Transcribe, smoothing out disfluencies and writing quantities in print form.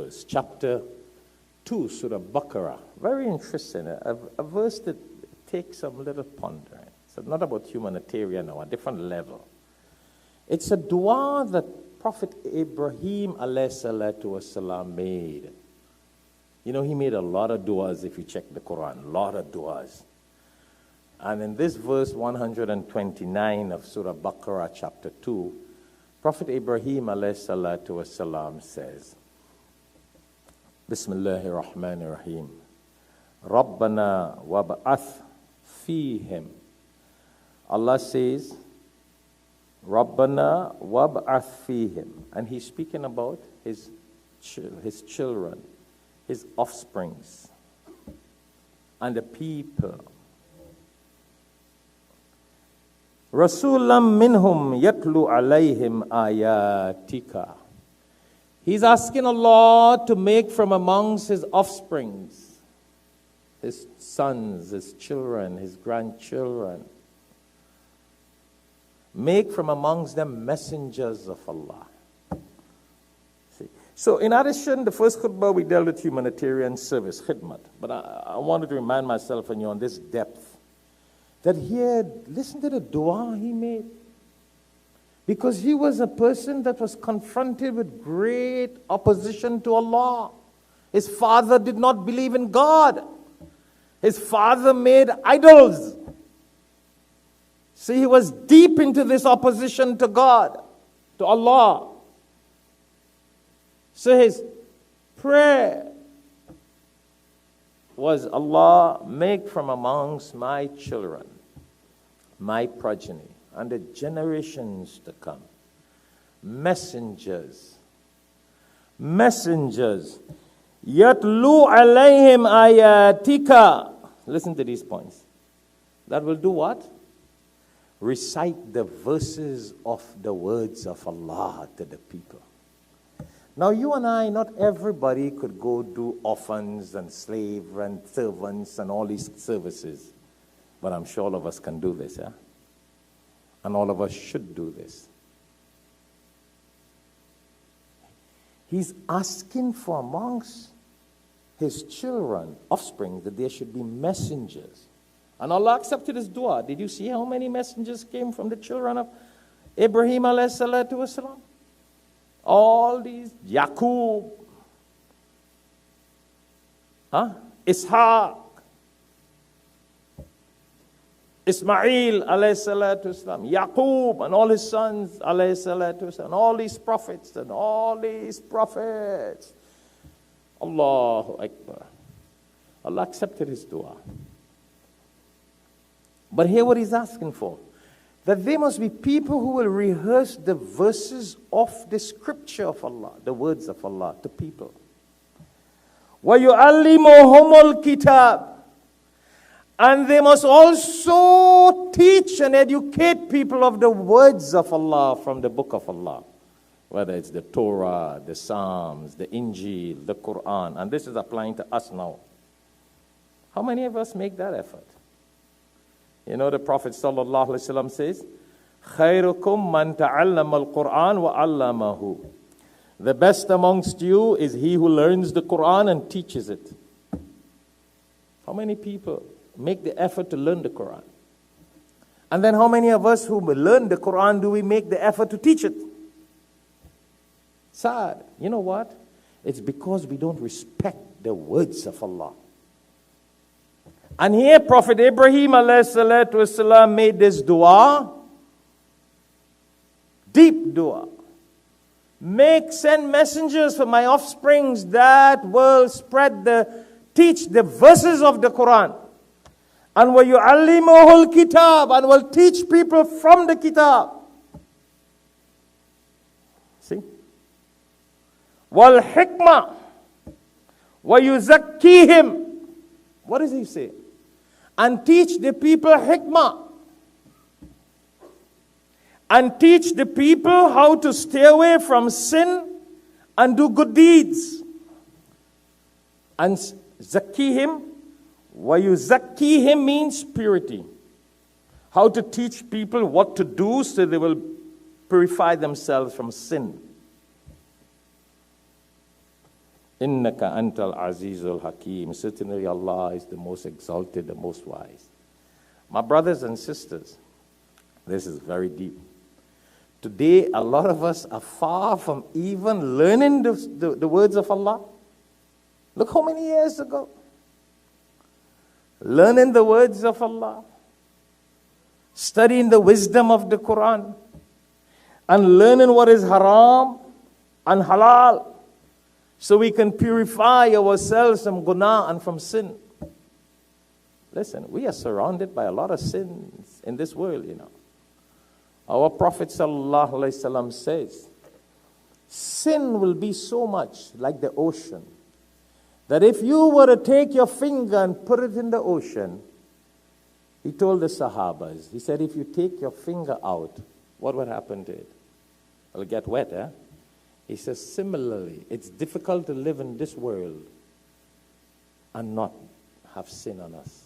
verse, chapter 2, Surah Baqarah. Very interesting. A verse that takes some little pondering. It's not about humanitarian or a different level. It's a dua that Prophet Ebraheem ﷺ made. You know, he made a lot of duas if you check the Quran, a lot of duas. And in this verse 129 of Surah Baqarah chapter 2, Prophet Ibrahim ﷺ says, Bismillahir Rahmanir Rahim, Rabbana wab'ath fihim. Allah says, Rabbana wab'ath fihim. And he's speaking about his children, his offsprings, and the people. Rasulam minhum yatlu alayhim ayatika. He's asking Allah to make from amongst his offsprings, his sons, his children, his grandchildren, make from amongst them messengers of Allah. See? So in addition, the first khutbah we dealt with humanitarian service, Hikmat. But I wanted to remind myself and you on this depth, that here, listen to the dua he made. Because he was a person that was confronted with great opposition to Allah. His father did not believe in God. His father made idols. See, he was deep into this opposition to God, to Allah. So his prayer was, Allah, make from amongst my children, my progeny, and the generations to come, messengers, yatlu alayhim ayatika. Listen to these points. That will do what? Recite the verses of the words of Allah to the people. Now you and I, not everybody could go do orphans and slave and servants and all these services. But I'm sure all of us can do this, yeah? And all of us should do this. He's asking for amongst his children, offspring, that there should be messengers. And Allah accepted his dua. Did you see how many messengers came from the children of Ibrahim alayhi salatu? All these, Yaqub, Ishaq, Ismail alayhi salatu wasalam, Yaqub and all his sons alayhi salatu wasalam, all these prophets and all these prophets. Allahu Akbar. Allah accepted his dua. But here what he's asking for, that there must be people who will rehearse the verses of the scripture of Allah, the words of Allah to people. وَيُعَلِّمُهُمُ الْكِتَابِ. And they must also teach and educate people of the words of Allah from the book of Allah. Whether it's the Torah, the Psalms, the Injil, the Quran. And this is applying to us now. How many of us make that effort? You know, the Prophet ﷺ says, خَيْرُكُمْ مَنْ تَعَلَّمَ الْقُرْآنَ وَعَلَّمَهُ. The best amongst you is he who learns the Quran and teaches it. How many people make the effort to learn the Quran? And then how many of us who learn the Quran do we make the effort to teach it? Sad. You know what? It's because we don't respect the words of Allah. And here Prophet Ibrahim ﷺ made this dua, deep dua. Send messengers for my offsprings that will teach the verses of the Quran. And وَيُعَلِّمُهُ الْكِتَابِ, and will teach people from the kitab. See? وَالْحِكْمَةِ وَيُزَكِّيهِمْ. What does he say? And teach the people hikmah. And teach the people how to stay away from sin and do good deeds. And zakihim, wayuzakkihim means purity. How to teach people what to do so they will purify themselves from sin. Innaka antal azizul hakim. Certainly Allah is the most exalted, the most wise. My brothers and sisters, this is very deep. Today, a lot of us are far from even learning the words of Allah. Look how many years ago. Learning the words of Allah. Studying the wisdom of the Quran. And learning what is haram and halal. So we can purify ourselves from guna and from sin. Listen, we are surrounded by a lot of sins in this world, you know. Our Prophet ﷺ says, sin will be so much like the ocean, that if you were to take your finger and put it in the ocean, he told the Sahabas, he said, if you take your finger out, what would happen to it? It'll get wet, eh? He says, similarly, it's difficult to live in this world and not have sin on us.